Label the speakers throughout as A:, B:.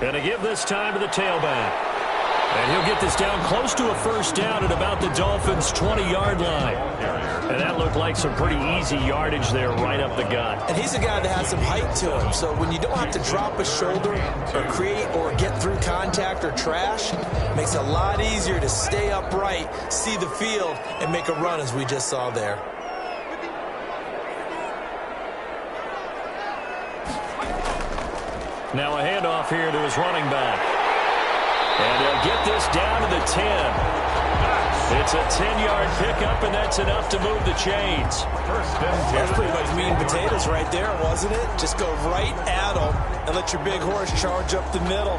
A: Going to give this time to the tailback. And he'll get this down close to a first down at about the Dolphins' 20-yard line. And that looked like some pretty easy yardage there right up the gut.
B: And he's a guy that has some height to him. So when you don't have to drop a shoulder or create or get through contact or trash, it makes it a lot easier to stay upright, see the field, and make a run as we just saw there.
A: Now a handoff here to his running back. And he'll get this down to the 10. It's a 10-yard pickup, and that's enough to move the chains.
B: That's pretty much meat and potatoes right there, wasn't it? Just go right at them and let your big horse charge up the middle.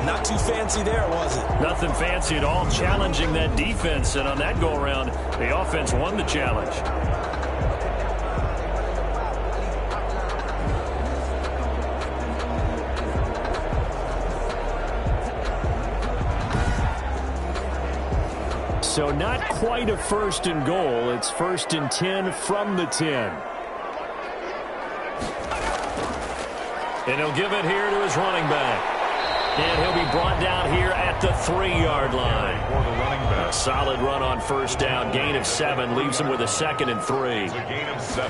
B: Not too fancy there, was it?
A: Nothing fancy at all, challenging that defense. And on that go-around, the offense won the challenge. So not quite a first and goal. It's first and 10 from the 10. And he'll give it here to his running back. And he'll be brought down here at the 3-yard line. A solid run on first down. Gain of 7 leaves him with a 2nd and 3.
C: A gain of 7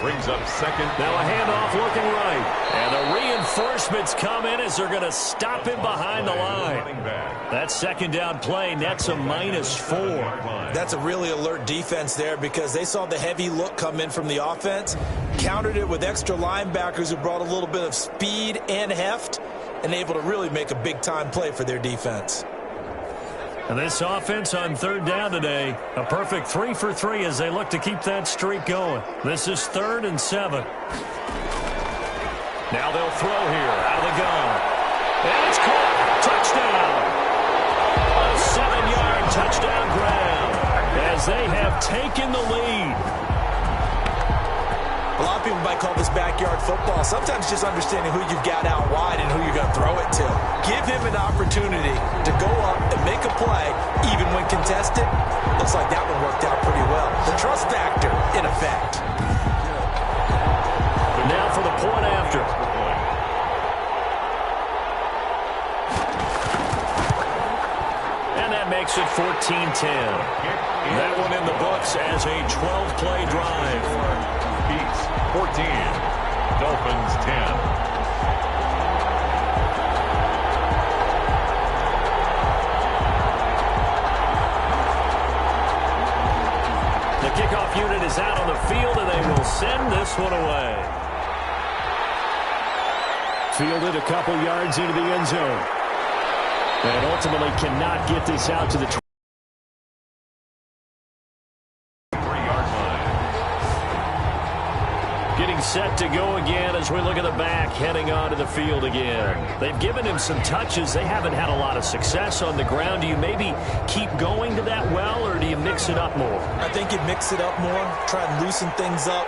C: brings up 2nd.
A: Now a handoff looking right. And the reinforcements come in as they're going to stop him behind the line. That 2nd down play nets a -4.
B: That's a really alert defense there because they saw the heavy look come in from the offense, countered it with extra linebackers who brought a little bit of speed and heft, and able to really make a big-time play for their defense.
A: And this offense on 3rd down today, a perfect 3 for 3 as they look to keep that streak going. This is 3rd and 7. Now they'll throw here out of the gun. And it's caught. Touchdown. A 7-yard touchdown grab as they have taken the lead.
B: A lot of people might call this backyard football. Sometimes just understanding who you've got out wide and who you're going to throw it to. Give him an opportunity to go up and make a play, even when contested. Looks like that one worked out pretty well. The trust factor, in effect.
A: But now for the point after. And that makes it 14-10. That one in the books as a 12-play drive.
C: 14, Dolphins 10.
A: The kickoff unit is out on the field, and they will send this one away. Fielded a couple yards into the end zone. And ultimately cannot get this out to the
C: 3-yard line.
A: Getting set to go again as we look at the back, heading onto the field again. They've given him some touches. They haven't had a lot of success on the ground. Do you maybe keep going to that well, or do you mix it up more?
B: I think you mix it up more, try and loosen things up.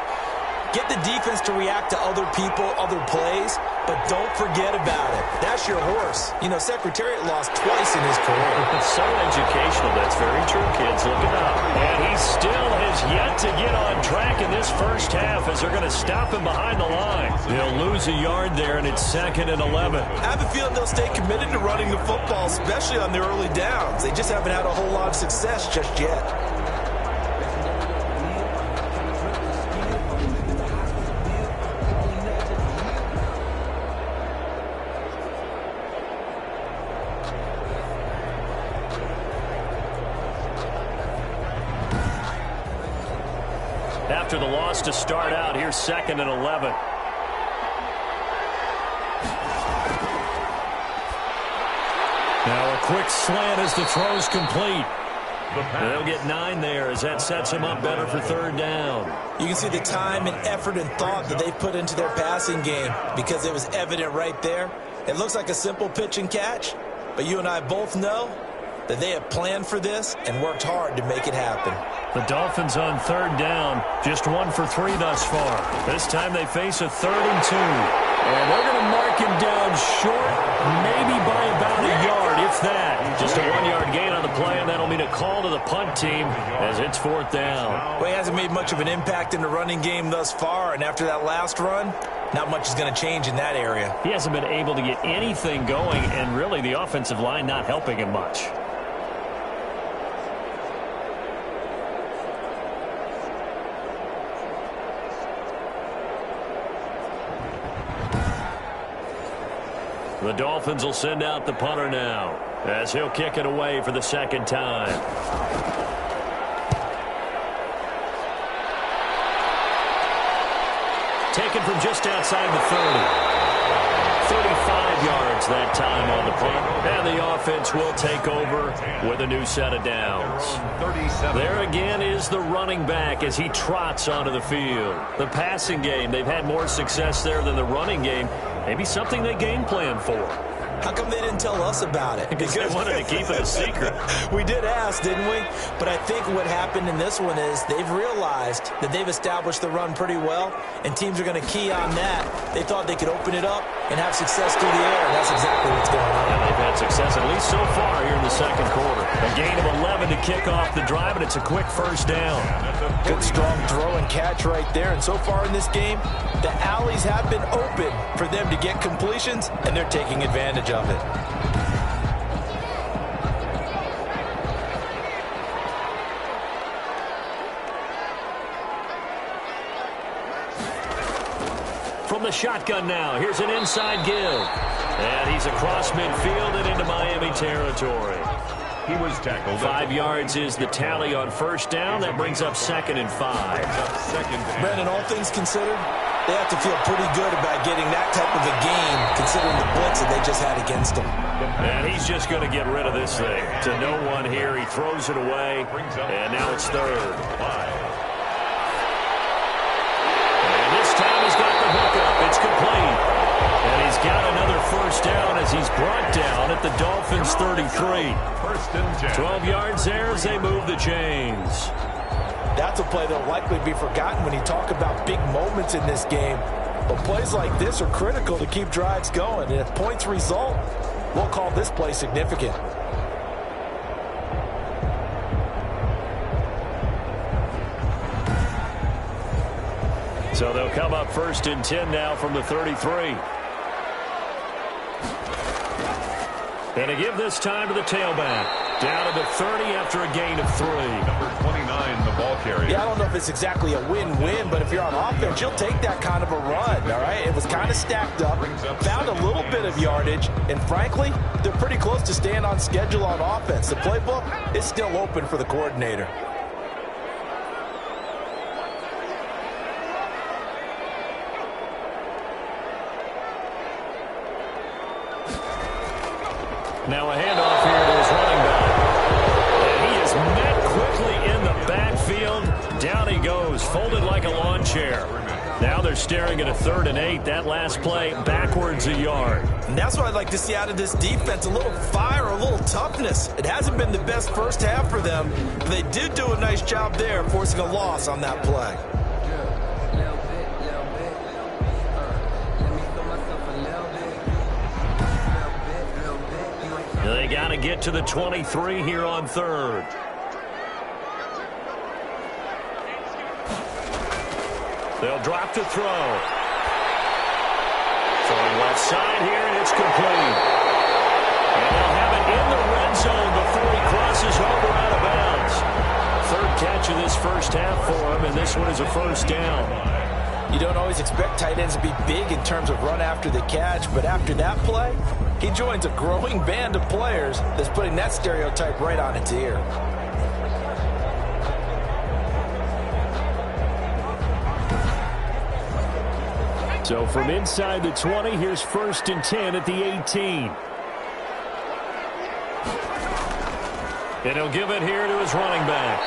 B: Get the defense to react to other people, other plays, but don't forget about it. That's your horse. You know, Secretariat lost twice in his career.
A: It's so educational. That's very true, kids. Look it up. And he still has yet to get on track in this first half as they're going to stop him behind the line. They'll lose a yard there, and it's 2nd and 11.
B: I have a feeling they'll stay committed to running the football, especially on the early downs. They just haven't had a whole lot of success just yet.
A: After the loss to start out, here's 2nd and 11. Now a quick slant as the throw's complete. They'll get 9 there as that sets him up better for 3rd down.
B: You can see the time and effort and thought that they put into their passing game because it was evident right there. It looks like a simple pitch and catch, but you and I both know that they have planned for this and worked hard to make it happen.
A: The Dolphins on 3rd down, just 1 for 3 thus far. This time they face a 3rd and 2. And they're going to mark him down short, maybe by about a yard, if enough that. Just a 1-yard gain on the play, and that'll mean a call to the punt team as it's 4th down.
B: Well, he hasn't made much of an impact in the running game thus far, and after that last run, not much is going to change in that area.
A: He hasn't been able to get anything going, and really the offensive line not helping him much. The Dolphins will send out the punter now as he'll kick it away for the 2nd time. Taken from just outside the 30. 35 yards that time on the punt. And the offense will take over with a new set of downs. There again is the running back as he trots onto the field. The passing game, they've had more success there than the running game. Maybe something they game plan for.
B: How come they didn't tell us about it?
A: Because they wanted to keep it a secret.
B: We did ask, didn't we? But I think what happened in this one is they've realized that they've established the run pretty well, and teams are going to key on that. They thought they could open it up and have success through the air. That's exactly what's going on.
A: And they've had success, at least so far, here in the 2nd quarter. A gain of 11 to kick off the drive, and it's a quick 1st down.
B: Good, strong throw and catch right there. And so far in this game, the alleys have been open for them to get completions, and they're taking advantage of it.
A: From the shotgun now, here's an inside give. And he's across midfield and into Miami territory.
C: He was tackled.
A: 5 yards is the tally on 1st down. That brings up 2nd and 5.
B: Brandon, all things considered, they have to feel pretty good about getting that type of a game, considering the blitz that they just had against them.
A: And he's just going to get rid of this thing. To no one here, he throws it away, and now it's 3rd. And this time he's got the hook up. It's complete. And he's got another 1st down as he's brought down at the Dolphins' 33. 12 yards there as they move the chains.
B: That's a play that will likely be forgotten when you talk about big moments in this game. But plays like this are critical to keep drives going. And if points result, we'll call this play significant.
A: So they'll come up 1st and 10 now from the 33. And to give this time to the tailback. Down to the 30 after a gain of 3.
C: Number 29, the ball carrier.
B: Yeah, I don't know if it's exactly a win-win, but if you're on offense, you'll take that kind of a run, all right? It was kind of stacked up, found a little bit of yardage, and frankly, they're pretty close to staying on schedule on offense. The playbook is still open for the coordinator.
A: Now a handoff here to his running back. And he is met quickly in the backfield. Down he goes, folded like a lawn chair. Now they're staring at a 3rd and 8. That last play, backwards a yard.
B: And that's what I'd like to see out of this defense, a little fire, a little toughness. It hasn't been the best 1st half for them, but they did do a nice job there, forcing a loss on that play.
A: They got to get to the 23 here on 3rd. They'll drop to throw. Throwing left side here, and it's complete. And they'll have it in the red zone before he crosses over out of bounds. 3rd catch of this 1st half for him, and this one is a 1st down.
B: You don't always expect tight ends to be big in terms of run after the catch, but after that play, he joins a growing band of players that's putting that stereotype right on its ear.
A: So from inside the 20, here's 1st and 10 at the 18. And he'll give it here to his running back.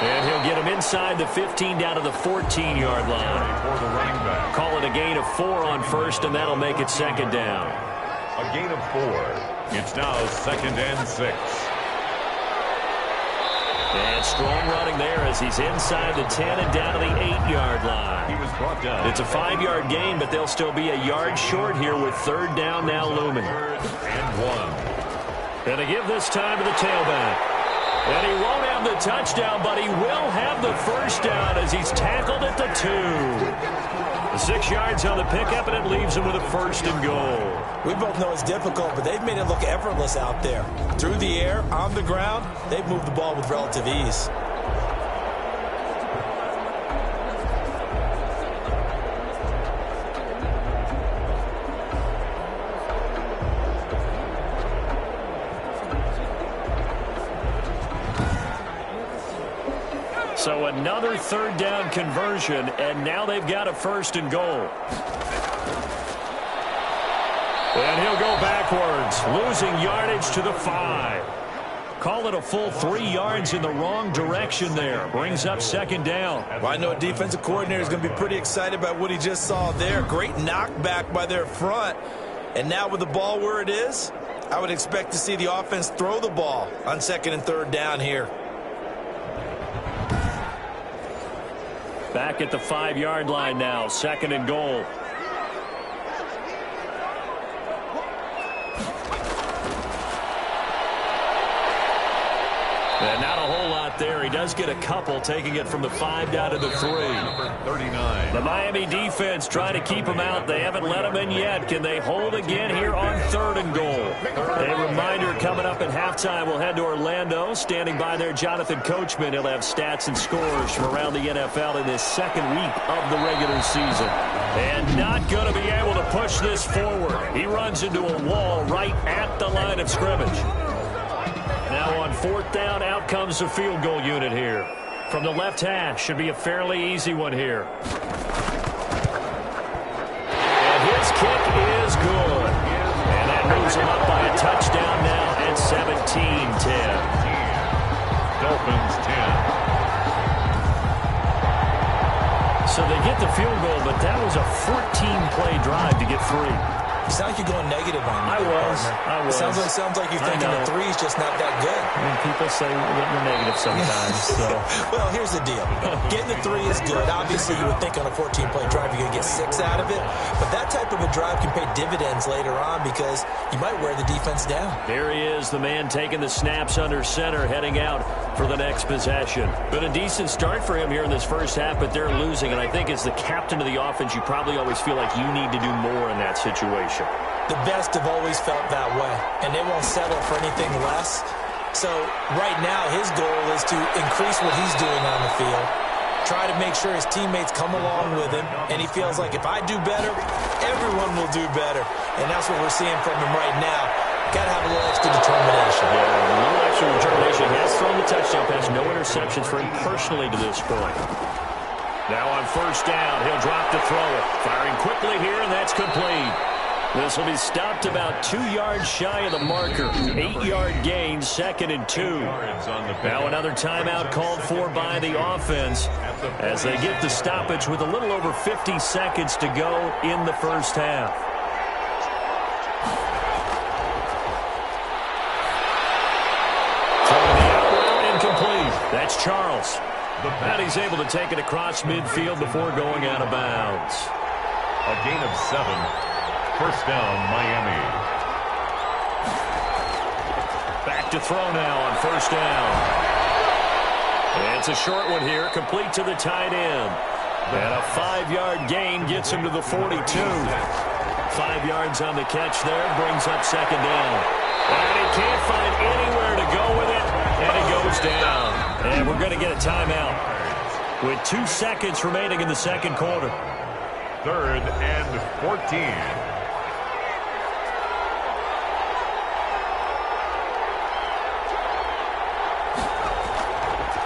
A: And he'll get him inside the 15 down to the 14-yard line.
C: For the running back.
A: Call it a gain of 4 on 1st, and that'll make it 2nd down.
C: A gain of 4. It's now 2nd and 6.
A: And strong running there as he's inside the 10 and down to the 8-yard line.
C: He was brought down.
A: It's a 5-yard gain, but they'll still be a yard short here with 3rd down now looming.
C: 3rd and 1.
A: And they give this time to the tailback. And he won't have the touchdown, but he will have the first down as he's tackled at the 2. 6 yards on the pickup, and it leaves him with a first and goal.
B: We both know it's difficult, but they've made it look effortless out there. Through the air, on the ground, they've moved the ball with relative ease.
A: So another third down conversion, and now they've got a first and goal. And he'll go backwards, losing yardage to the 5. Call it a full 3 yards in the wrong direction there. Brings up second down.
B: Well, I know a defensive coordinator is going to be pretty excited about what he just saw there. Great knockback by their front. And now with the ball where it is, I would expect to see the offense throw the ball on second and third down here.
A: Back at the 5-yard line now, second and goal. And not a whole lot there. He does get a couple, taking it from the 5 down to the 3.
C: Number 39.
A: The Miami defense trying to keep him out. They haven't let him in yet. Can they hold again here on third and goal? A reminder coming up at halftime. We'll head to Orlando. Standing by there, Jonathan Coachman. He'll have stats and scores from around the NFL in this second week of the regular season. And not going to be able to push this forward. He runs into a wall right at the line of scrimmage. Now on fourth down, out comes the field goal unit here. From the left hash, should be a fairly easy one here. And his kick is good. And that moves him up by a touchdown now at 17-10.
C: Dolphins 10.
A: So they get the field goal, but that was a 14-play drive to get 3.
B: You sound like you're going negative on me.
A: I was.
B: Sounds like you're thinking the 3's just not that good.
A: I mean, people say we're negative sometimes. So.
B: Well, here's the deal. Getting the 3 is good. Obviously, you would think on a 14-play drive you're going to get 6 out of it. But that type of a drive can pay dividends later on because you might wear the defense down.
A: Here he is, the man taking the snaps under center, heading out for the next possession. Been a decent start for him here in this first half, but they're losing. And I think as the captain of the offense, you probably always feel like you need to do more in that situation.
B: The best have always felt that way, and they won't settle for anything less. So right now his goal is to increase what he's doing on the field, try to make sure his teammates come along with him, and he feels like if I do better, everyone will do better. And that's what we're seeing from him right now. Got to have a little extra determination.
A: Yeah, a little extra determination. He has thrown the touchdown pass, no interceptions for him personally to this point. Now on first down, he'll drop to throw it. Firing quickly here, and that's complete. This will be stopped about 2 yards shy of the marker. 8-yard gain, second and 2. Now another timeout called for by the offense as they get the stoppage with a little over 50 seconds to go in the first half. Throwing the out route, incomplete. That's Charles. And he's able to take it across midfield before going out of bounds.
C: A gain of 7. First down, Miami.
A: Back to throw now on first down. And it's a short one here, complete to the tight end. And a 5-yard gain gets him to the 42. 5 yards on the catch there, brings up second down. And he can't find anywhere to go with it, and it goes down. And we're going to get a timeout with 2 seconds remaining in the second quarter.
C: 3rd and 14.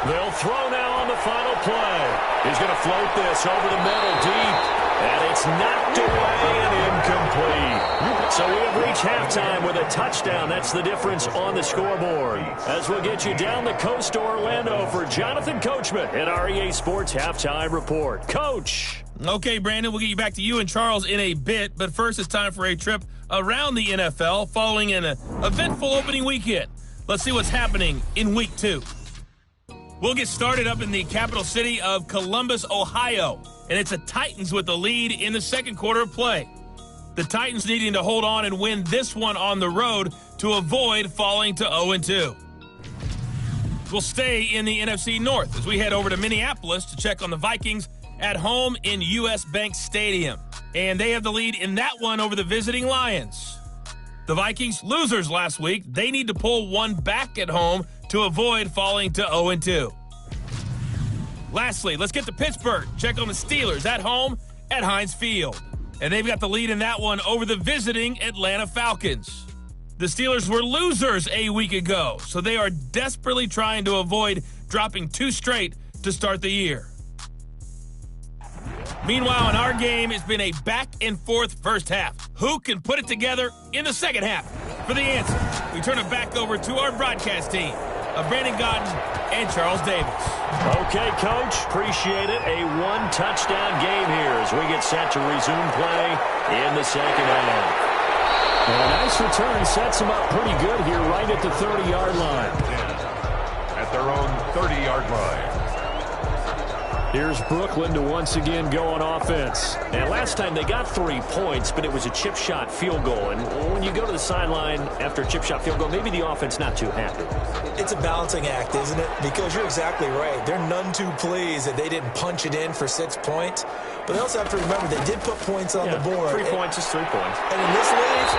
A: They'll throw now on the final play. He's going to float this over the middle deep. And it's knocked away and incomplete. So we have reached halftime with a touchdown. That's the difference on the scoreboard. As we'll get you down the coast to Orlando for Jonathan Coachman at our EA Sports Halftime Report. Coach.
D: Okay, Brandon, we'll get you back to you and Charles in a bit. But first, it's time for a trip around the NFL following an eventful opening weekend. Let's see what's happening in Week 2. We'll get started up in the capital city of Columbus, Ohio. And it's the Titans with the lead in the second quarter of play. The Titans needing to hold on and win this one on the road to avoid falling to 0-2. We'll stay in the NFC North as we head over to Minneapolis to check on the Vikings at home in U.S. Bank Stadium. And they have the lead in that one over the visiting Lions. The Vikings, losers last week, they need to pull one back at home to avoid falling to 0-2. Lastly, let's get to Pittsburgh. Check on the Steelers at home at Heinz Field. And they've got the lead in that one over the visiting Atlanta Falcons. The Steelers were losers a week ago, so they are desperately trying to avoid dropping 2 straight to start the year. Meanwhile, in our game, it's been a back-and-forth first half. Who can put it together in the second half? For the answer, we turn it back over to our broadcast team of Brandon Godden and Charles Davis.
A: Okay, Coach, appreciate it. A one-touchdown game here as we get set to resume play in the second half. And a nice return sets them up pretty good here right at the 30-yard line.
C: At their own 30-yard line.
A: Here's Brooklyn to once again go on offense. And last time they got 3 points, but it was a chip shot field goal. And when you go to the sideline after a chip shot field goal, maybe the offense not too happy.
B: It's a balancing act, isn't it? Because you're exactly right. They're none too pleased that they didn't punch it in for 6 points. But they also have to remember they did put points on the board.
A: 3 points is 3 points.
B: And in this league,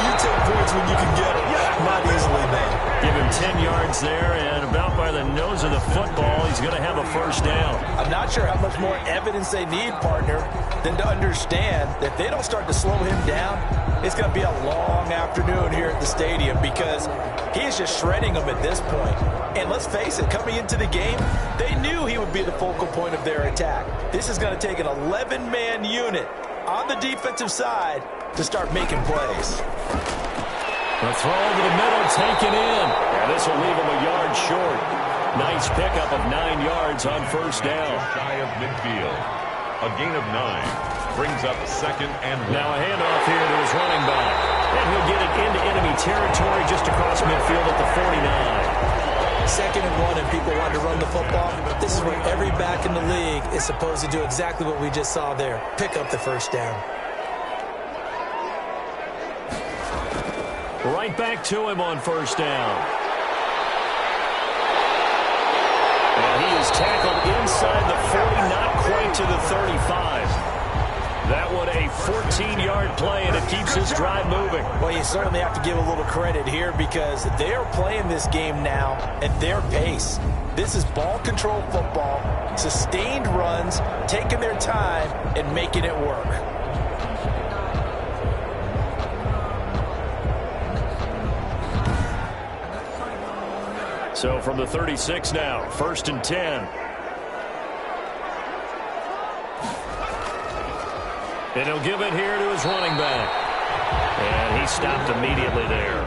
B: you take points when you can get them. Not easily done.
A: Give him 10 yards there, and about by the nose of the football, he's going to have a first down.
B: I'm not sure how much more evidence they need, partner, than to understand that if they don't start to slow him down, it's going to be a long afternoon here at the stadium because he is just shredding them at this point. And let's face it, coming into the game, they knew he would be the focal point of their attack. This is going to take an 11-man unit on the defensive side to start making plays.
A: The throw to the middle, taken in. And this will leave him a yard short. Nice pickup of 9 yards on first down.
C: Shy of midfield. A gain of 9. Brings up 2nd and 1.
A: Now a handoff here to his running back. And he'll get it into enemy territory just across midfield at the 49.
B: 2nd and 1 and people want to run the football. This is where every back in the league is supposed to do exactly what we just saw there. Pick up the first down.
A: Right back to him on first down. And he is tackled inside the 40, not quite to the 35. That one a 14-yard play, and it keeps his drive moving.
B: Well, you certainly have to give a little credit here because they are playing this game now at their pace. This is ball control football, sustained runs, taking their time, and making it work.
A: So from the 36 now, 1st and 10. And he'll give it here to his running back. And he stopped immediately there.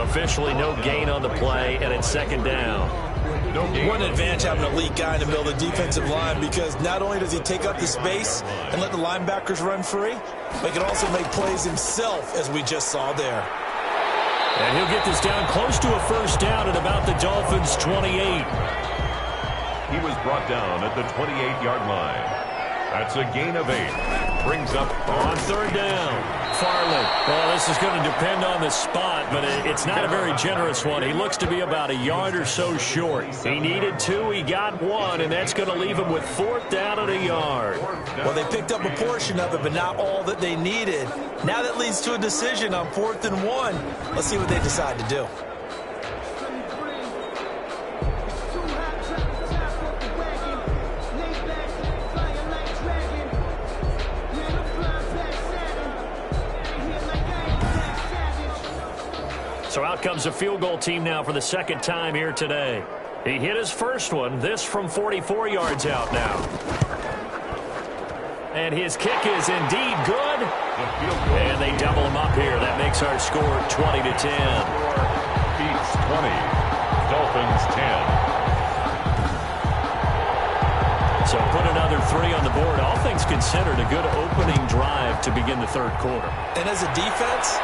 A: Officially no gain on the play, and it's 2nd down.
B: One advantage having an elite guy in the middle of the defensive line because not only does he take up the space and let the linebackers run free, but he can also make plays himself, as we just saw there.
A: And he'll get this down close to a first down at about the Dolphins' 28.
C: He was brought down at the 28-yard line. That's a gain of 8. Brings up
A: on 3rd down. Farley. Well, this is going to depend on the spot, but it's not a very generous one. He looks to be about a yard or so short. He needed 2. He got 1, and that's going to leave him with 4th down at a yard.
B: Well, they picked up a portion of it, but not all that they needed. Now that leads to a decision on 4th and 1. Let's see what they decide to do.
A: So out comes a field goal team now for the 2nd time here today. He hit his first one, this from 44 yards out now. And his kick is indeed good. And they double him up here. That makes our score 20-10.
C: Beats 20. Dolphins 10.
A: So put another 3 on the board. All things considered, a good opening drive to begin the 3rd quarter.
B: And as a defense,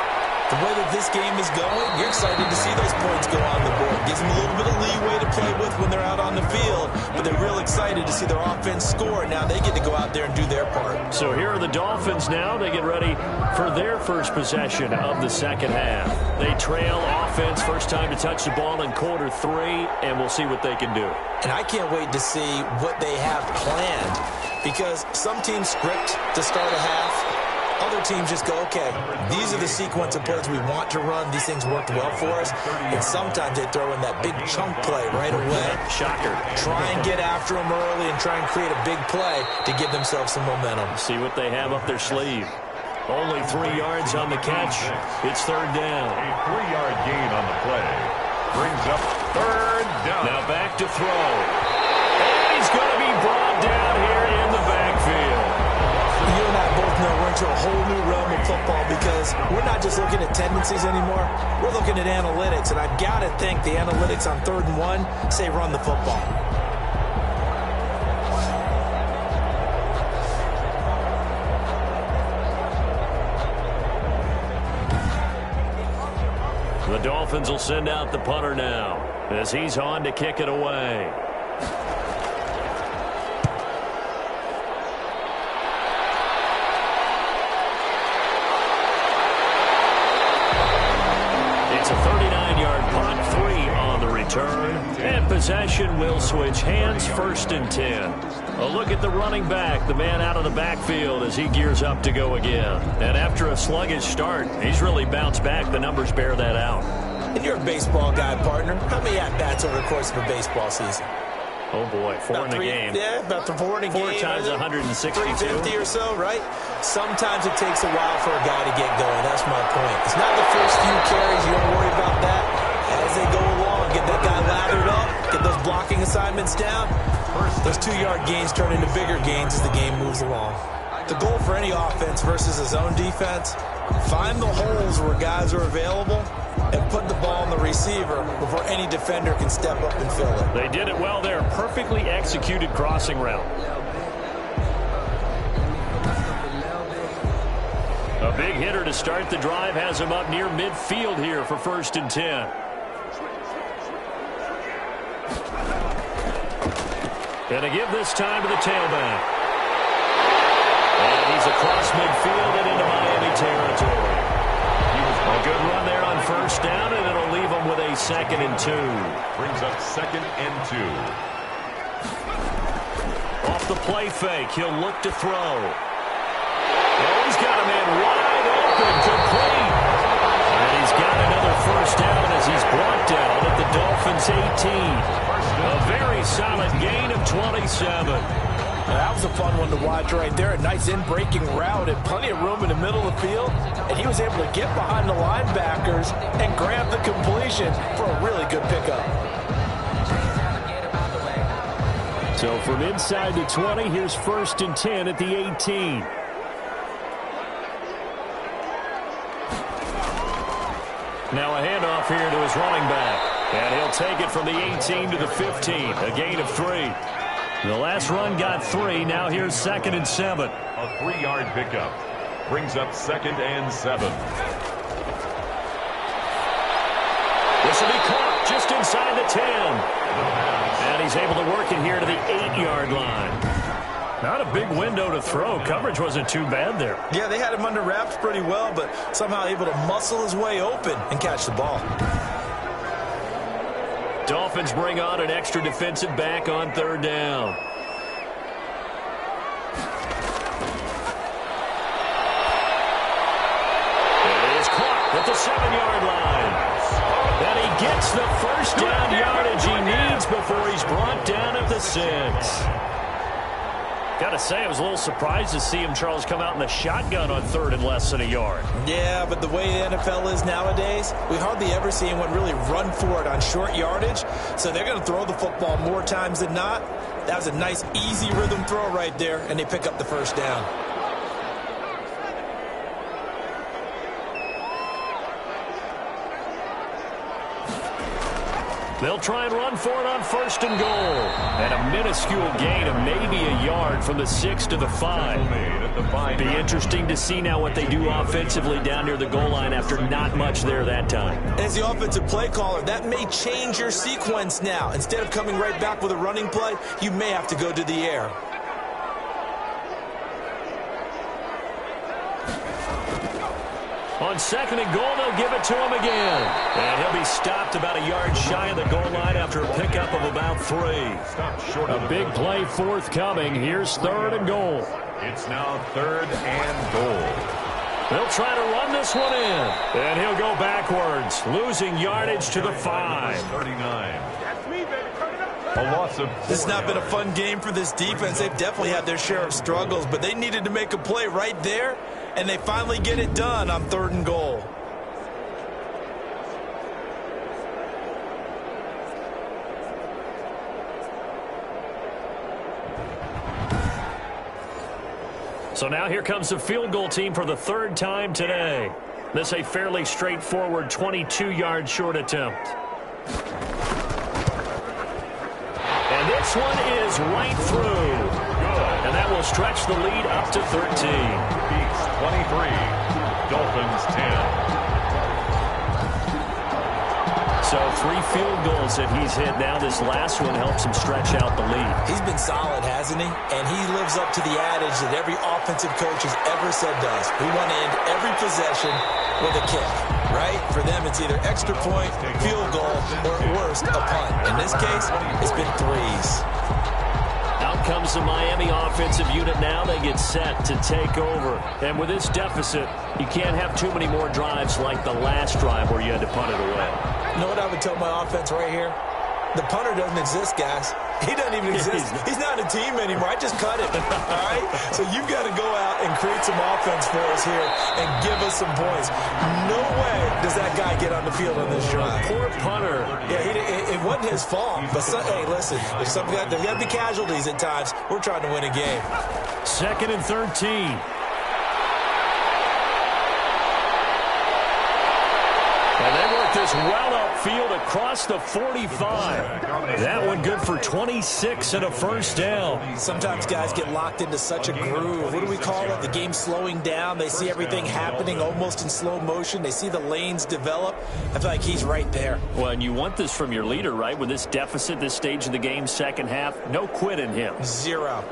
B: The way that this game is going, you're excited to see those points go on the board. Gives them a little bit of leeway to play with when they're out on the field, but they're real excited to see their offense score. Now they get to go out there and do their part.
A: So here are the Dolphins now. They get ready for their first possession of the second half. They trail offense, first time to touch the ball in quarter 3, and we'll see what they can do.
B: And I can't wait to see what they have planned, because some teams script to start a half. Other teams just go, okay, these are the sequence of plays we want to run. These things worked well for us. And sometimes they throw in that big chunk play right away.
A: Shocker.
B: Try and get after them early and try and create a big play to give themselves some momentum.
A: See what they have up their sleeve. Only 3 yards on the catch. It's third down.
C: A 3-yard gain on the play. Brings up third down.
A: Now back to throw. And he's going to be brought down here in the backfield.
B: You and I both know we're into a whole new realm of football, because we're not just looking at tendencies anymore. We're looking at analytics, and I've got to think the analytics on 3rd and 1 say run the football.
A: The Dolphins will send out the punter now as he's on to kick it away. It's a 39-yard punt, 3 on the return, and possession will switch hands, 1st and 10. A look at the running back, the man out of the backfield as he gears up to go again. And after a sluggish start, he's really bounced back. The numbers bear that out.
B: And you're a baseball guy, partner. How many at-bats over the course of a baseball season?
A: Oh, boy, 4 in a game.
B: Yeah, about 4 in a game.
A: 4 times 162.
B: 350 or so, right? Sometimes it takes a while for a guy to get going. That's my point. It's not the first few carries. You don't worry about that. As they go along, get that guy lathered up, get those blocking assignments down. Those 2-yard gains turn into bigger gains as the game moves along. The goal for any offense versus a zone defense, find the holes where guys are available and put the ball on the receiver before any defender can step up and fill it.
A: They did it well there. Perfectly executed crossing route. A big hitter to start the drive has him up near midfield here for 1st and 10. And to give this time to the tailback. And he's across midfield and into Miami territory. A good run there on 1st down, and it'll leave him with a 2nd and 2.
C: Brings up 2nd and 2.
A: Off the play fake, he'll look to throw. And he's got a man wide open, complete. And he's got another 1st down as he's brought down at the Dolphins' 18. A very solid gain of 27.
B: That was a fun one to watch right there. A nice in-breaking route and plenty of room in the middle of the field. And he was able to get behind the linebackers and grab the completion for a really good pickup.
A: So from inside the 20, here's 1st and 10 at the 18. Now a handoff here to his running back. And he'll take it from the 18 to the 15. A gain of 3. The last run got 3. Now here's 2nd and 7.
C: A 3-yard pickup. Brings up 2nd and 7.
A: This will be caught just inside the 10. And he's able to work it here to the 8-yard line. Not a big window to throw. Coverage wasn't too bad there.
B: Yeah, they had him under wraps pretty well, but somehow able to muscle his way open and catch the ball.
A: Dolphins bring on an extra defensive back on 3rd down. It is caught at the 7-yard line. And he gets the 1st down yardage he needs before he's brought down at the 6. Got to say, I was a little surprised to see him, Charles, come out in the shotgun on 3rd and less than a yard.
B: Yeah, but the way the NFL is nowadays, we hardly ever see anyone really run for it on short yardage. So they're going to throw the football more times than not. That was a nice, easy rhythm throw right there, and they pick up the 1st down.
A: They'll try and run for it on 1st and goal. And a minuscule gain of maybe a yard from the 6 to the 5. Be interesting to see now what they do offensively down near the goal line after not much there that time.
B: As the offensive play caller, that may change your sequence now. Instead of coming right back with a running play, you may have to go to the air.
A: On 2nd and goal, they'll give it to him again. And he'll be stopped about a yard shy of the goal line after a pickup of about 3. A big play forthcoming. Here's 3rd and goal.
C: It's now 3rd and goal.
A: They'll try to run this one in. And he'll go backwards, losing yardage to the 5.
C: 39. A loss of 4.
B: This has not been a fun game for this defense. They've definitely had their share of struggles, but they needed to make a play right there, and they finally get it done on 3rd and goal.
A: So now here comes the field goal team for the 3rd time today. This a fairly straightforward 22-yard short attempt. And this one is right through. Good. And that will stretch the lead up to 13.
C: Beats 23. Dolphins 10.
A: So 3 field goals that he's hit now. This last one helps him stretch out the lead.
B: He's been solid, hasn't he? And he lives up to the adage that every offensive coach has ever said does. We want to end every possession with a kick, right? For them, it's either extra point, field goal, or at worst, a punt. In this case, it's been 3s.
A: Out comes the Miami offensive unit now. They get set to take over. And with this deficit, you can't have too many more drives like the last drive where you had to punt it away.
B: You know what I would tell my offense right here? The punter doesn't exist, guys. He doesn't even exist. He's not a team anymore. I just cut him, all right? So you've got to go out and create some offense for us here and give us some points. No way does that guy get on the field on this drive.
A: Poor punter.
B: Yeah, it wasn't his fault. But, hey, listen, there's got to be casualties at times. We're trying to win a game.
A: 2nd and 13. And they work this well upfield across the 45. That one good for 26 and a 1st down.
B: Sometimes guys get locked into such a groove. What do we call it? The game slowing down. They see everything happening almost in slow motion. They see the lanes develop. I feel like he's right there.
A: Well, and you want this from your leader, right? With this deficit, this stage of the game, 2nd half, no quit in him.
B: 0.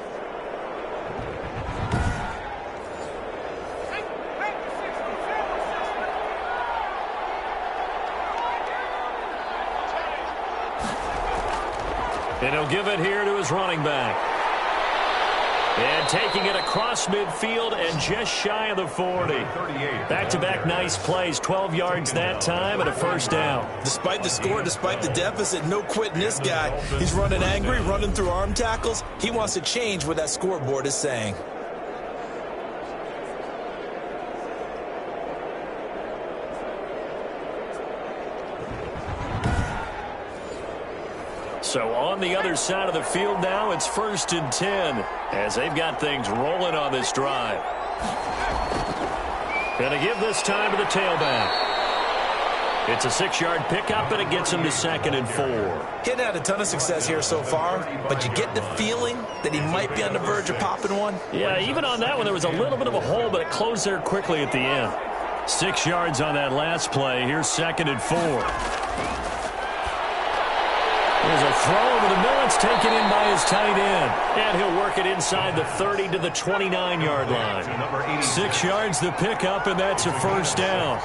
A: And he'll give it here to his running back. And taking it across midfield and just shy of the 40. Back-to-back nice plays, 12 yards that time and a 1st down.
B: Despite the score, despite the deficit, no quitting this guy. He's running angry, running through arm tackles. He wants to change what that scoreboard is saying.
A: So on the other side of the field now, it's 1st and 10 as they've got things rolling on this drive. Going to give this time to the tailback. It's a 6-yard pickup, and it gets him to 2nd and 4.
B: He hadn't had a ton of success here so far, but you get the feeling that he might be on the verge of popping one.
A: Yeah, even on that one, there was a little bit of a hole, but it closed there quickly at the end. 6 yards on that last play. Here's 2nd and 4. There's a throw over the middle. It's taken in by his tight end. And he'll work it inside the 30 to the 29-yard line. 6 yards the pickup, and that's a 1st down.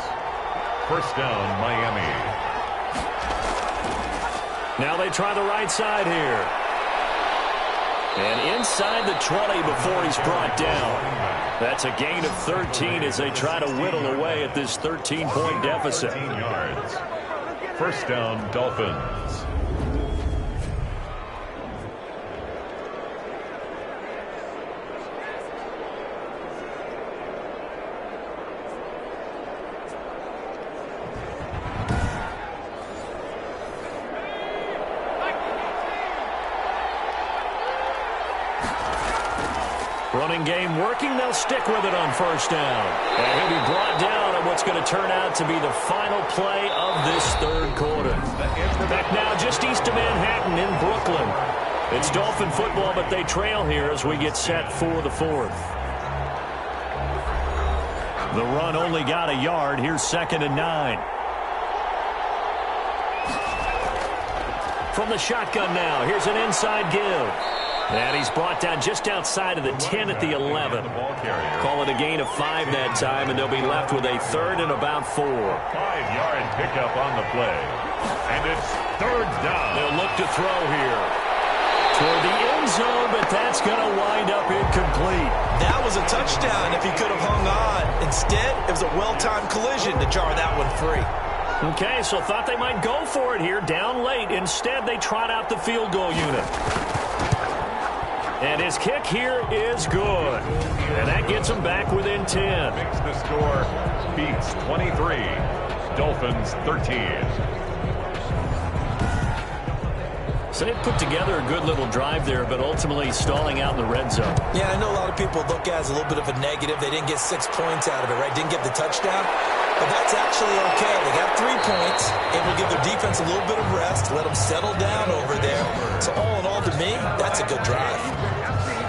C: 1st down, Miami.
A: Now they try the right side here. And inside the 20 before he's brought down. That's a gain of 13 as they try to whittle away at this 13-point deficit.
C: 13 yards. 1st down, Dolphins.
A: Running game working. They'll stick with it on 1st down. And he'll be brought down on what's going to turn out to be the final play of this third quarter. Back now just east of Manhattan in Brooklyn. It's Dolphin football, but they trail here as we get set for the fourth. The run only got a yard. Here's 2nd and 9. From the shotgun now, here's an inside give. And he's brought down just outside of the 10 at the 11. Call it a gain of 5 that time, and they'll be left with a 3rd and about 4.
C: 5-yard pickup on the play. And it's 3rd down.
A: They'll look to throw here toward the end zone, but that's going to wind up incomplete.
B: That was a touchdown if he could have hung on. Instead, it was a well-timed collision to jar that one free.
A: Okay, so thought they might go for it here, down late. Instead, they trot out the field goal unit. And his kick here is good. And that gets him back within 10.
C: Makes the score Beats 23. Dolphins 13.
A: So they put together a good little drive there, but ultimately stalling out in the red zone.
B: Yeah, I know a lot of people look at it as a little bit of a negative. They didn't get 6 points out of it, right? Didn't get the touchdown. But that's actually okay. They got 3 points, able to give their defense a little bit of rest, let them settle down over there. So all in all, to me, that's a good drive.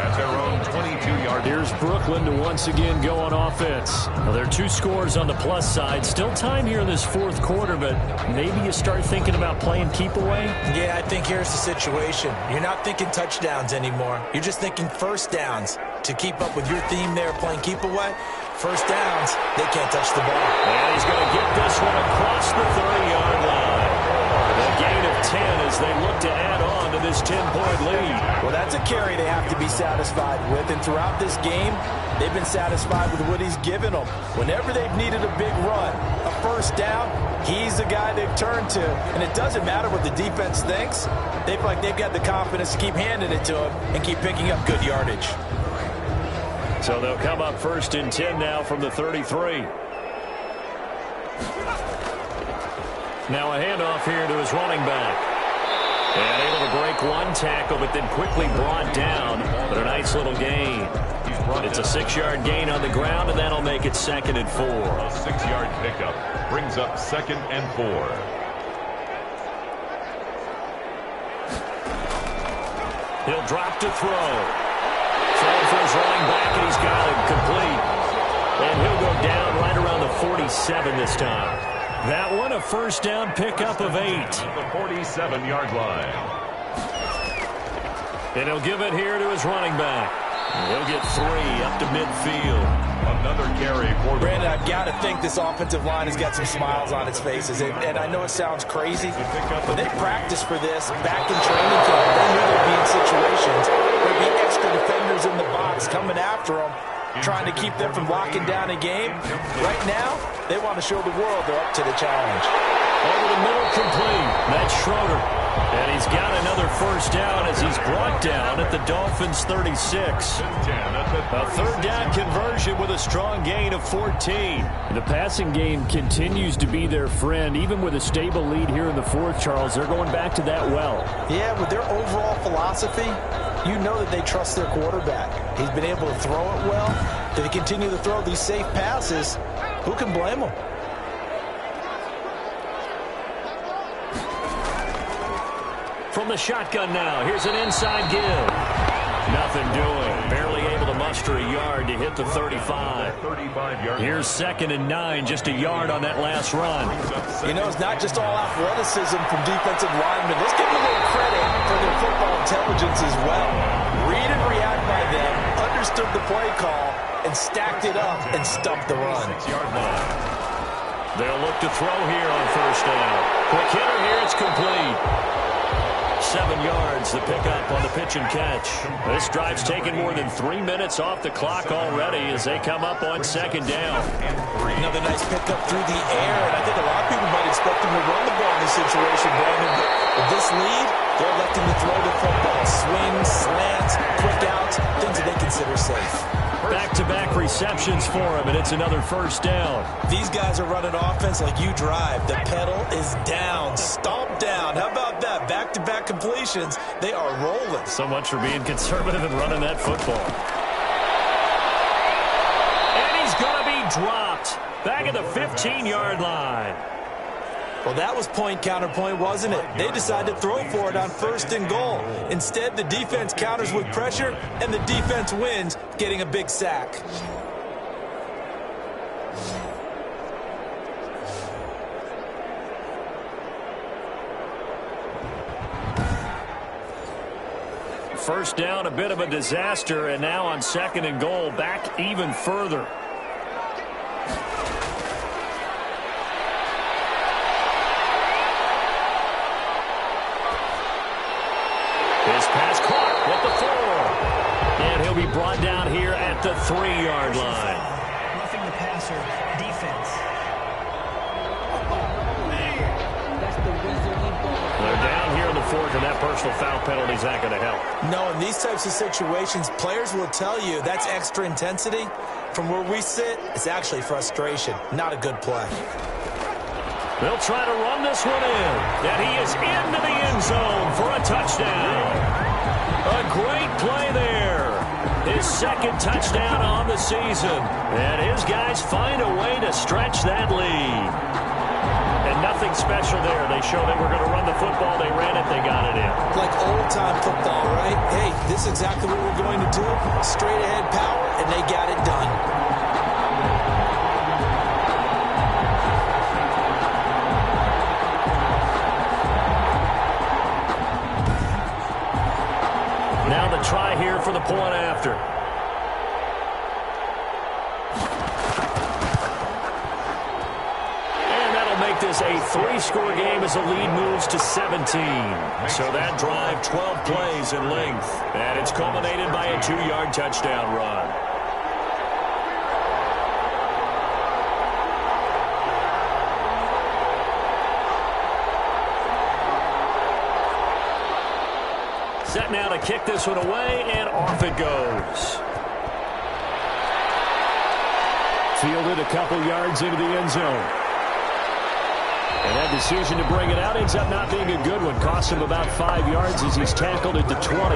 C: At their own 22-yard.
A: Here's Brooklyn to once again go on offense. Now, there are 2 scores on the plus side. Still time here in this fourth quarter, but maybe you start thinking about playing keep away?
B: Yeah, I think here's the situation. You're not thinking touchdowns anymore. You're just thinking first downs. To keep up with your theme there, playing keep away, first downs, they can't touch the ball.
A: And he's going to get this one across the 30-yard line. A gain of 10 as they look to add on to this 10-point lead.
B: Well, that's a carry they have to be satisfied with, and throughout this game, they've been satisfied with what he's given them. Whenever they've needed a big run, a first down, he's the guy they've turned to. And it doesn't matter what the defense thinks. They feel like they've got the confidence to keep handing it to him and keep picking up good yardage.
A: So they'll come up 1st and 10 now from the 33. Now a handoff here to his running back. And able to break one tackle, but then quickly brought down. But a nice little gain. It's a 6-yard gain on the ground, and that'll make it 2nd and 4.
C: A 6-yard pickup brings up 2nd and 4.
A: He'll drop to throw. Throwing for his running back, and he's got it complete. And he'll go down right around the 47 this time. That one, a first down pickup of 8.
C: The 47-yard line.
A: And he'll give it here to his running back. He'll get 3 up to midfield.
C: Another carry for
B: Brandon, I've got to think this offensive line has got some smiles on its faces. And I know it sounds crazy, but they practiced for this back in training camp. They knew they'd be in situations. There'd be extra defenders in the box coming after them, trying to keep them from locking down a game. Right now, they want to show the world they're up to the challenge.
A: Over the middle, complete. That's Schroeder. And he's got another first down as he's brought down at the Dolphins' 36. A third down conversion with a strong gain of 14. The passing game continues to be their friend. Even with a stable lead here in the fourth, Charles, they're going back to that well.
B: Yeah, with their overall philosophy, you know that they trust their quarterback. He's been able to throw it well. If they continue to throw these safe passes, who can blame them?
A: From the shotgun now, here's an inside give. Nothing doing. Barely able to muster a yard to hit the 35. Here's 2nd and 9, just a yard on that last run.
B: You know, it's not just all athleticism from defensive linemen. Let's give them a little credit for their football intelligence as well. Read and react by them, understood the play call, and stacked it up and stumped the run.
A: They'll look to throw here on first down. Quick hitter here, it's complete. 7 yards, the pickup on the pitch and catch. This drive's taken more than 3 minutes off the clock already as they come up on 2nd down.
B: Another nice pickup through the air, and I think a lot of people might expect him to run the ball in this situation, Brandon, but with this lead, they're electing to throw the football. Swings, slants, quick outs, things that they consider safe.
A: Back-to-back receptions for him, and it's another first down.
B: These guys are running offense like you drive. The pedal is down, stomp down. How about that? Back-to-back completions. They are rolling.
A: So much for being conservative and running that football. And he's going to be dropped. back at the 15-yard line.
B: Well, that was point counterpoint, wasn't it? They decided to throw for it on 1st and goal. Instead, the defense counters with pressure, and the defense wins, getting a big sack.
A: First down, a bit of a disaster, and now on 2nd and goal, back even further. His pass caught at the 4. And he'll be brought down here at the 3-yard line.
E: Roughing the passer, defense.
A: They're down here in the 4th, and that personal foul penalty is not going to help.
B: No, in these types of situations, players will tell you that's extra intensity. From where we sit, it's actually frustration, not a good play.
A: They'll try to run this one in, and he is into the end zone for a touchdown. A great play there. His 2nd touchdown on the season, and his guys find a way to stretch that lead. And nothing special there. They showed they were going to run the football. They ran it. They got it in.
B: Like old-time football, right? Hey, this is exactly what we're going to do. Straight-ahead power, and they got it done.
A: Now the try here for the point after. And that'll make this a 3-score game as the lead moves to 17. So that drive, 12 plays in length. And it's culminated by a 2-yard touchdown run. Set now to kick this one away, and off it goes. Fielded a couple yards into the end zone. And that decision to bring it out ends up not being a good one. Cost him about 5 yards as he's tackled at the 20.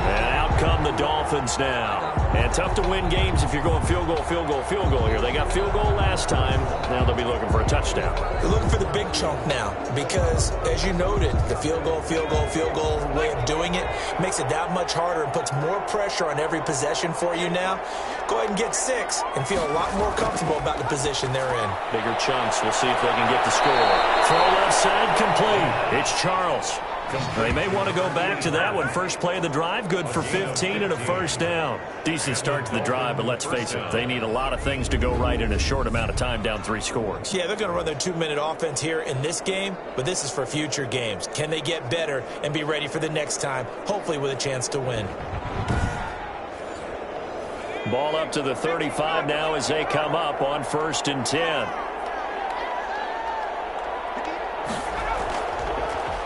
A: And out come the Dolphins now. And tough to win games if you're going field goal, field goal, field goal here. They got field goal last time. Now they'll be looking for a touchdown.
B: They're looking for the big chunk now because, as you noted, the field goal way of doing it makes it that much harder and puts more pressure on every possession for you now. Go ahead and get 6 and feel a lot more comfortable about the position they're in.
A: Bigger chunks. We'll see if they can get the score. Throw left side complete. It's Charles. They may want to go back to that one. First play of the drive, good for 15 and a first down. Decent start to the drive, but let's face it, they need a lot of things to go right in a short amount of time, down 3 scores.
B: Yeah, they're going to run their 2-minute offense here in this game, but this is for future games. Can they get better and be ready for the next time, hopefully with a chance to win?
A: Ball up to the 35 now as they come up on 1st and 10.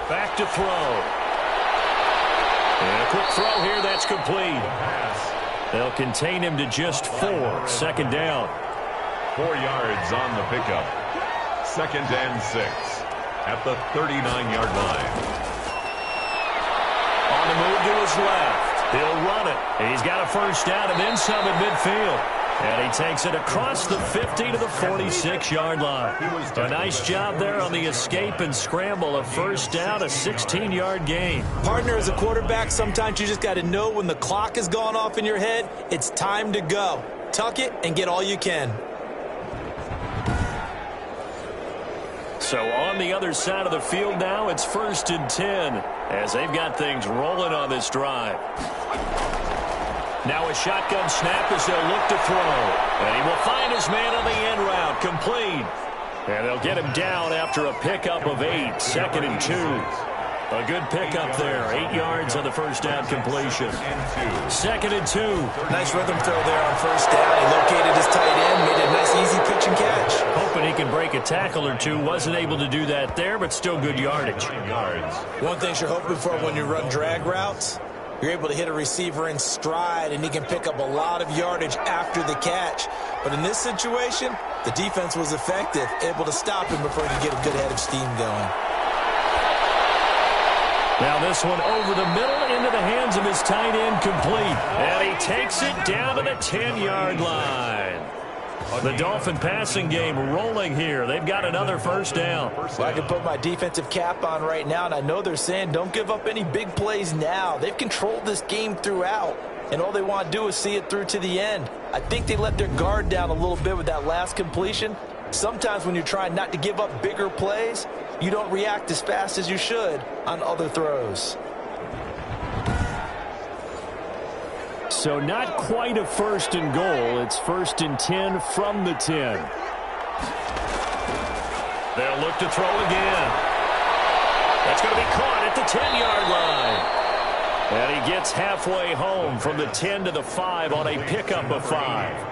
A: Back to throw. And a quick throw here, that's complete. They'll contain him to just 4. 2nd down.
C: 4 yards on the pickup. 2nd and 6 at the 39-yard line.
A: On the move to his left. He'll run it. He's got a first down and then some at midfield. And he takes it across the 50 to the 46-yard line. A nice job there on the escape and scramble. A first down, a 16-yard gain.
B: Partner, as a quarterback, sometimes you just got to know when the clock has gone off in your head, it's time to go. Tuck it and get all you can.
A: So on the other side of the field now, it's 1st and 10 as they've got things rolling on this drive. Now a shotgun snap as they'll look to throw. And he will find his man on the end route, complete. And they'll get him down after a pickup of 8, 2nd and 2. A good pickup there, 8 yards on the first down completion. 2nd and 2.
B: Nice rhythm throw there on first down. He located his tight end, made a nice easy pitch and catch.
A: Hoping he can break a tackle or two. Wasn't able to do that there, but still good yardage.
B: One thing you're hoping for when you run drag routes, you're able to hit a receiver in stride, and he can pick up a lot of yardage after the catch. But in this situation, the defense was effective, able to stop him before he could get a good head of steam going.
A: Now this one over the middle into the hands of his tight end, complete. And he takes it down to the 10-yard line. The Dolphin passing game rolling here. They've got another first down.
B: Well, I can put my defensive cap on right now, and I know they're saying don't give up any big plays now. They've controlled this game throughout, and all they want to do is see it through to the end. I think they let their guard down a little bit with that last completion. Sometimes when you're trying not to give up bigger plays, you don't react as fast as you should on other throws.
A: So not quite a first and goal. It's 1st and 10 from the 10. They'll look to throw again. That's going to be caught at the 10-yard line. And he gets halfway home from the 10 to the 5 on a pickup of 5.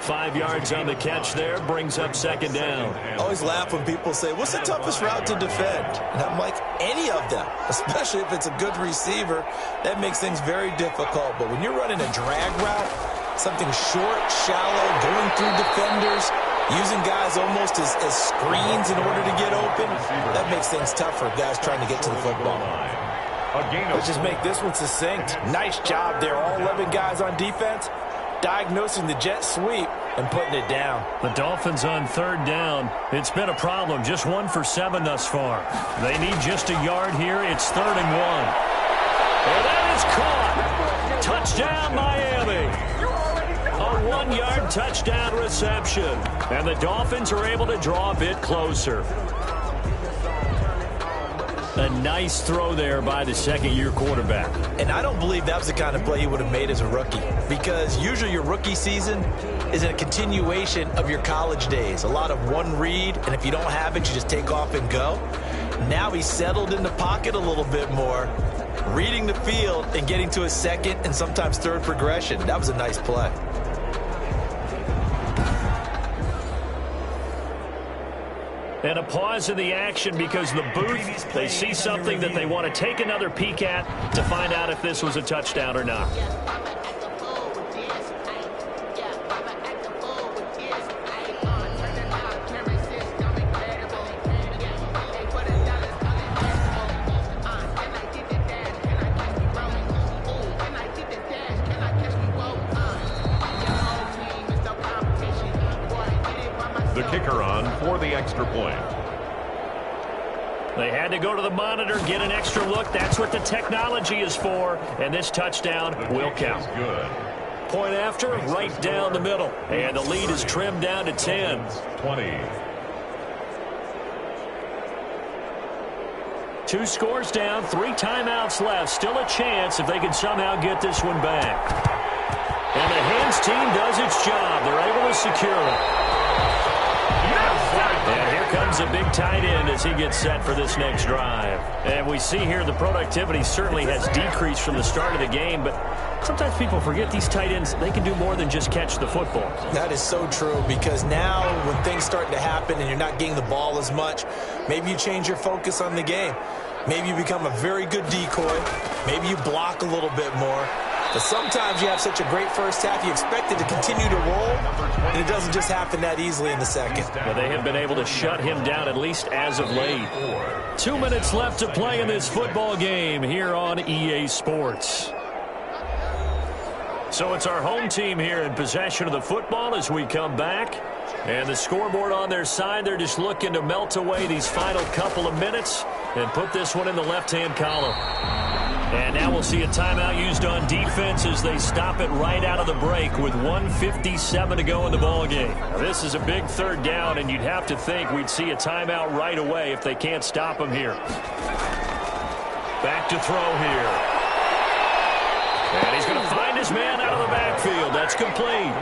A: 5 yards on the catch there, brings up second down.
B: I always laugh when people say, what's the toughest route to defend? And I'm like, any of them, especially if it's a good receiver. That makes things very difficult. But when you're running a drag route, something short, shallow, going through defenders, using guys almost as screens in order to get open, that makes things tough for guys trying to get to the football. Let's just make this one succinct. Nice job there, all 11 guys on defense, diagnosing the jet sweep and putting it down.
A: The Dolphins on 3rd down. It's been a problem. Just 1 for 7 thus far. They need just a yard here. It's 3rd and 1. And that is caught. Touchdown, Miami. A 1-yard touchdown reception. And the Dolphins are able to draw a bit closer. A nice throw there by the second-year quarterback.
B: And I don't believe that was the kind of play he would have made as a rookie, because usually your rookie season is a continuation of your college days. A lot of one read, and if you don't have it, you just take off and go. Now he's settled in the pocket a little bit more, reading the field and getting to a second and sometimes third progression. That was a nice play.
A: And a pause in the action because the booth, they see something that they want to take another peek at to find out if this was a touchdown or not.
C: The kicker on for the extra point.
A: They had to go to the monitor, get an extra look. That's what the technology is for. And this touchdown will count.
C: Good.
A: Point after, right down the middle. And the lead is trimmed down to 10.
C: 20.
A: 2 scores down, 3 timeouts left. Still a chance if they can somehow get this one back. And the hands team does its job. They're able to secure it. And here comes a big tight end as he gets set for this next drive. And we see here the productivity certainly has decreased from the start of the game, but sometimes people forget these tight ends, they can do more than just catch the football.
B: That is so true, because now when things start to happen and you're not getting the ball as much, maybe you change your focus on the game. Maybe you become a very good decoy. Maybe you block a little bit more. But sometimes you have such a great first half, you expect it to continue to roll, and it doesn't just happen that easily in the second.
A: But they have been able to shut him down, at least as of late. 2 minutes left to play in this football game here on EA Sports. So it's our home team here in possession of the football as we come back. And the scoreboard on their side, they're just looking to melt away these final couple of minutes and put this one in the left-hand column. And now we'll see a timeout used on defense as they stop it right out of the break with 1:57 to go in the ballgame. Now, this is a big 3rd down, and you'd have to think we'd see a timeout right away if they can't stop him here. Back to throw here. And he's going to find his man out of the backfield. That's complete.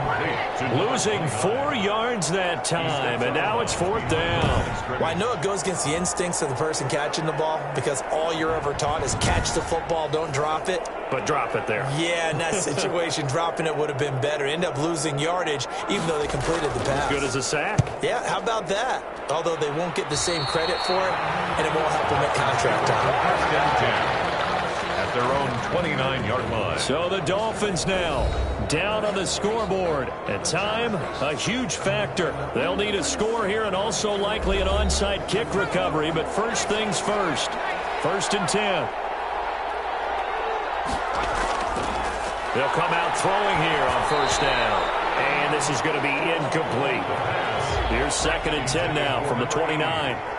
A: Losing 4 yards that time, and now it's 4th down.
B: Well, I know it goes against the instincts of the person catching the ball, because all you're ever taught is catch the football, don't drop it.
A: But drop it there.
B: Yeah, in that situation, dropping it would have been better. End up losing yardage, even though they completed the pass.
A: Good as a sack.
B: Yeah, how about that? Although they won't get the same credit for it, and it won't help them at contract time.
C: At their own 29-yard line.
A: So the Dolphins now down on the scoreboard. At time, a huge factor. They'll need a score here and also likely an onside kick recovery. But first things first. 1st and 10. They'll come out throwing here on first down. And this is going to be incomplete. Here's 2nd and 10 now from the 29.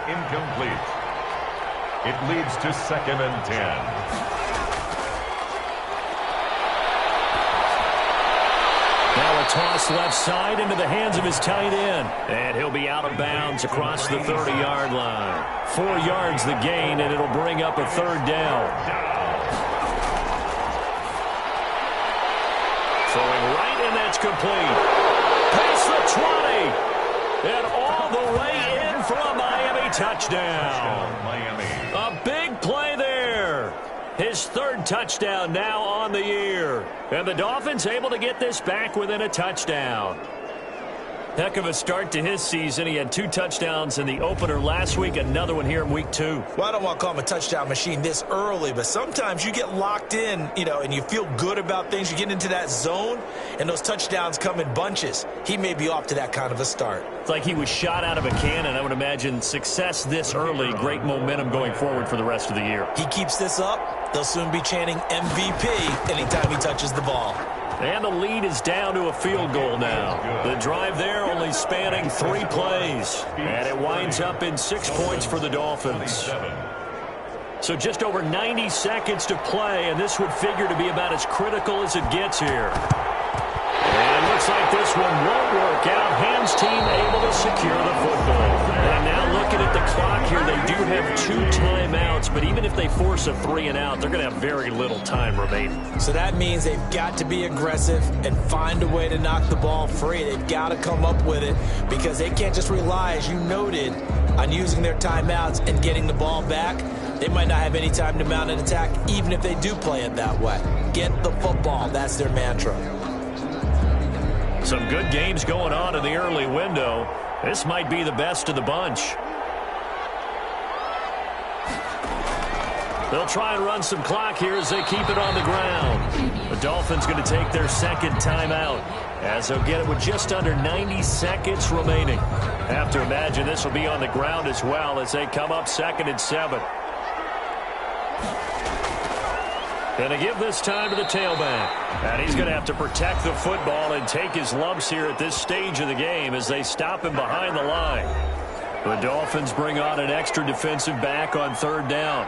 C: Incomplete. It leads to 2nd and 10.
A: Now a toss left side into the hands of his tight end. And he'll be out of bounds across the 30-yard line. 4 yards the gain, and it'll bring up a 3rd down. Throwing right, and that's complete. Past the 20. And all the way in for a Miami touchdown. A big play there. His 3rd touchdown now on the year. And the Dolphins able to get this back within a touchdown. Heck of a start to his season. He had 2 touchdowns in the opener last week, another one here in week 2.
B: Well, I don't want to call him a touchdown machine this early, but sometimes you get locked in, and you feel good about things. You get into that zone, and those touchdowns come in bunches. He may be off to that kind of a start.
A: It's like he was shot out of a cannon. I would imagine success this early, great momentum going forward for the rest of the year.
B: He keeps this up, they'll soon be chanting MVP anytime he touches the ball.
A: And the lead is down to a field goal now. The drive there only spanning 3 plays. And it winds up in 6 points for the Dolphins. So just over 90 seconds to play, and this would figure to be about as critical as it gets here. And it looks like this one won't work out. Ham's team able to secure the football. And now looking at the clock here, they do have 2 timeouts, but even if they force a 3 and out, they're going to have very little time remaining.
B: So that means they've got to be aggressive and find a way to knock the ball free. They've got to come up with it because they can't just rely, as you noted, on using their timeouts and getting the ball back. They might not have any time to mount an attack, even if they do play it that way. Get the football. That's their mantra.
A: Some good games going on in the early window. This might be the best of the bunch. They'll try and run some clock here as they keep it on the ground. The Dolphins going to take their 2nd timeout as they'll get it with just under 90 seconds remaining. Have to imagine this will be on the ground as well as they come up 2nd and 7. Going to give this time to the tailback. And he's going to have to protect the football and take his lumps here at this stage of the game as they stop him behind the line. The Dolphins bring on an extra defensive back on 3rd down.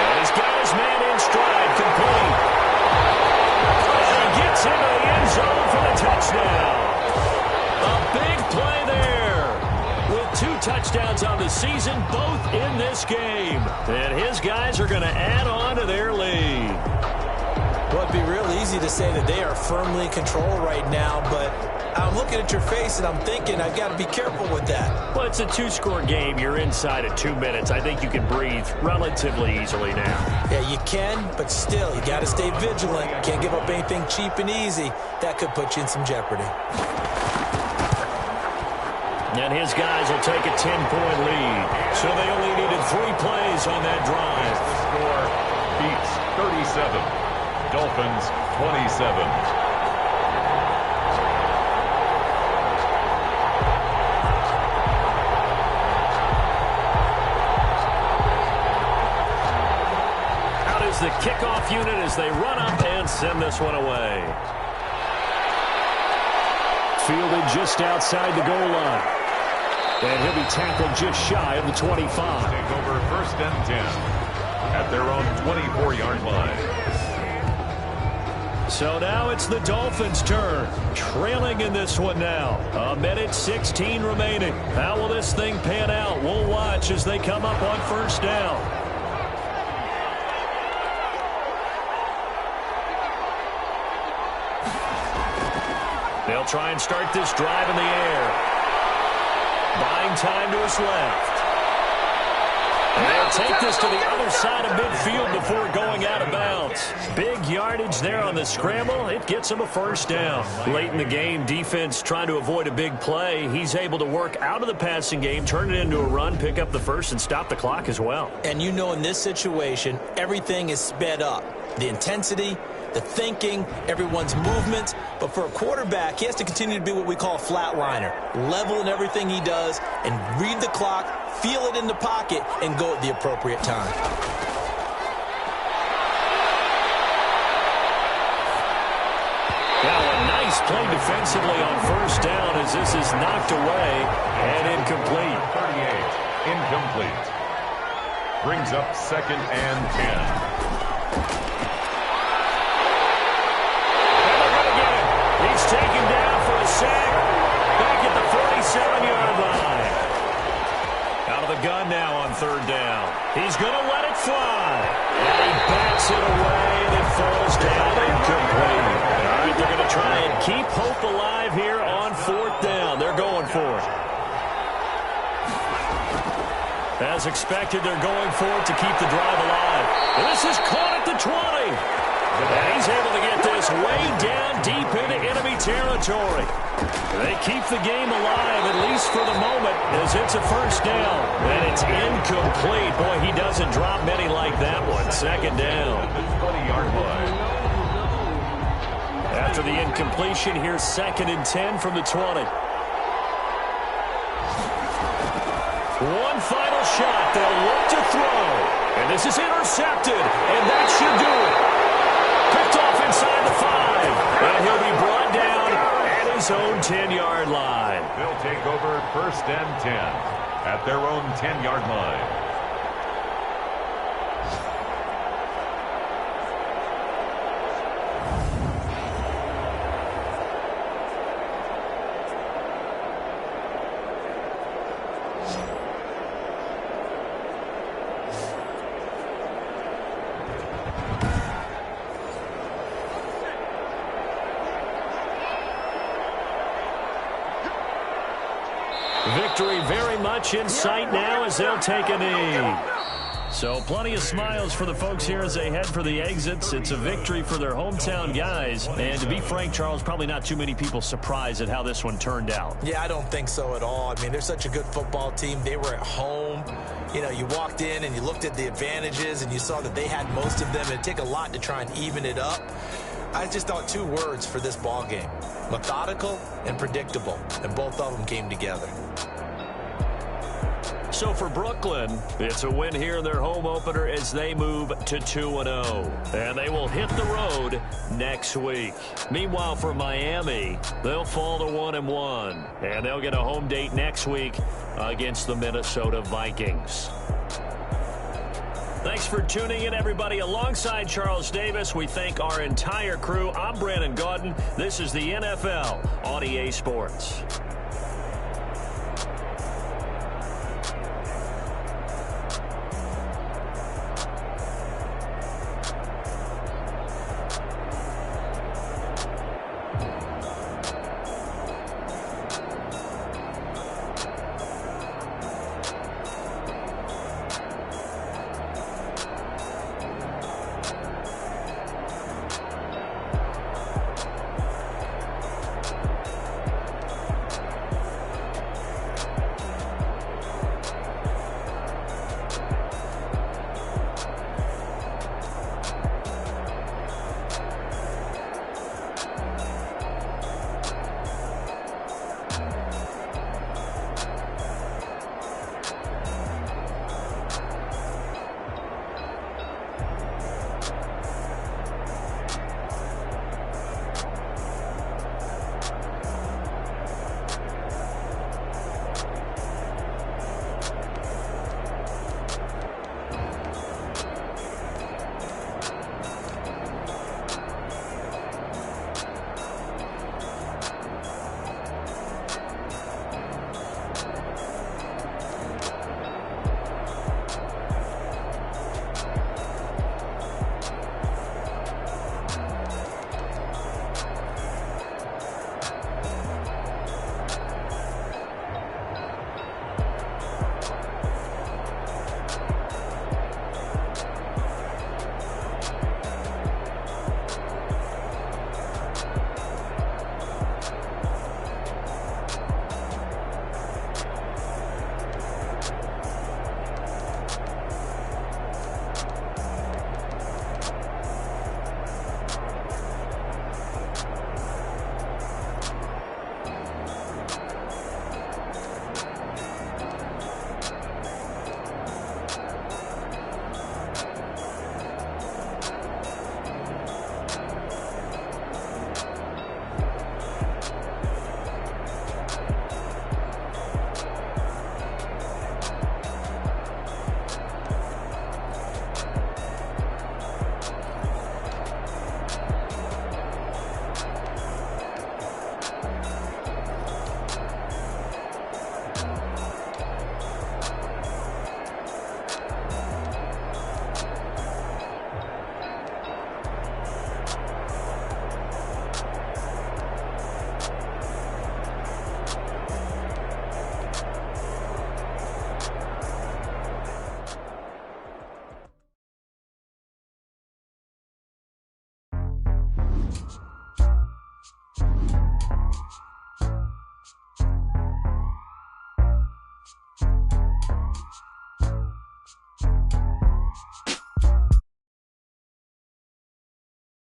A: And he's got his man in stride, complete. And he gets into the end zone for the touchdown. A big play there. With 2 touchdowns on the season, both in this game. And his guys are going to add on to their lead.
B: Well, it'd be real easy to say that they are firmly in control right now, but I'm looking at your face and I'm thinking I've got to be careful with that.
A: Well, it's a 2-score game. You're inside at 2 minutes. I think you can breathe relatively easily now.
B: Yeah, you can, but still, you got to stay vigilant. Can't give up anything cheap and easy. That could put you in some jeopardy.
A: And his guys will take a 10-point lead. So they only needed 3 plays on that drive.
C: Score beats 37. Dolphins 27.
A: Out is the kickoff unit as they run up and send this one away. Fielded just outside the goal line. And he'll be tackled just shy of the 25.
C: Take over 1st and 10 at their own 24-yard line.
A: So now it's the Dolphins' turn. Trailing in this one now. 1:16 remaining. How will this thing pan out? We'll watch as they come up on 1st down. They'll try and start this drive in the air. Buying time to his left. And they'll take this to the other side of midfield before going out of bounds. Big yardage there on the scramble. It gets him a 1st down. Late in the game, defense trying to avoid a big play. He's able to work out of the passing game, turn it into a run, pick up the 1st, and stop the clock as well.
B: And you know in this situation, everything is sped up. The intensity, the thinking, everyone's movements. But for a quarterback, he has to continue to be what we call a flatliner, level in everything he does, and read the clock, feel it in the pocket, and go at the appropriate time.
A: Now a nice play defensively on first down as this is knocked away and incomplete.
C: 38, incomplete. Brings up 2nd and 10.
A: And they're going to get him. He's taken down for a sack back at the 47-yard line. Out of the gun now on 3rd down. He's going to let it fly. And he bats it away and it falls down incomplete. All right, they're going to try and keep hope alive here on 4th down. They're going for it. As expected, they're going for it to keep the drive alive. And this is caught at the 20. And he's able to get this way down deep into enemy territory. They keep the game alive, at least for the moment, as it's a first down. And it's incomplete. Boy, he doesn't drop many like that one. 2nd down.
C: 20-yard line.
A: After the incompletion, here's 2nd and 10 from the 20. One final shot. They'll look to throw. And this is intercepted. And that should do it. Picked off inside the 5. And he'll be brought down at his own 10-yard line.
C: They'll take over 1st and 10 at their own 10-yard line.
A: Victory very much in sight now as they'll take a knee. So plenty of smiles for the folks here as they head for the exits. It's a victory for their hometown guys. And to be frank, Charles, probably not too many people surprised at how this one turned out.
B: Yeah, I don't think so at all. I mean, they're such a good football team. They were at home. You know, you walked in and you looked at the advantages and you saw that they had most of them. It'd take a lot to try and even it up. I just thought 2 words for this ball game: methodical and predictable. And both of them came together.
A: So for Brooklyn, it's a win here in their home opener as they move to 2-0. And they will hit the road next week. Meanwhile, for Miami, they'll fall to 1-1. And they'll get a home date next week against the Minnesota Vikings. Thanks for tuning in, everybody. Alongside Charles Davis, we thank our entire crew. I'm Brandon Gaudin. This is the NFL on EA Sports.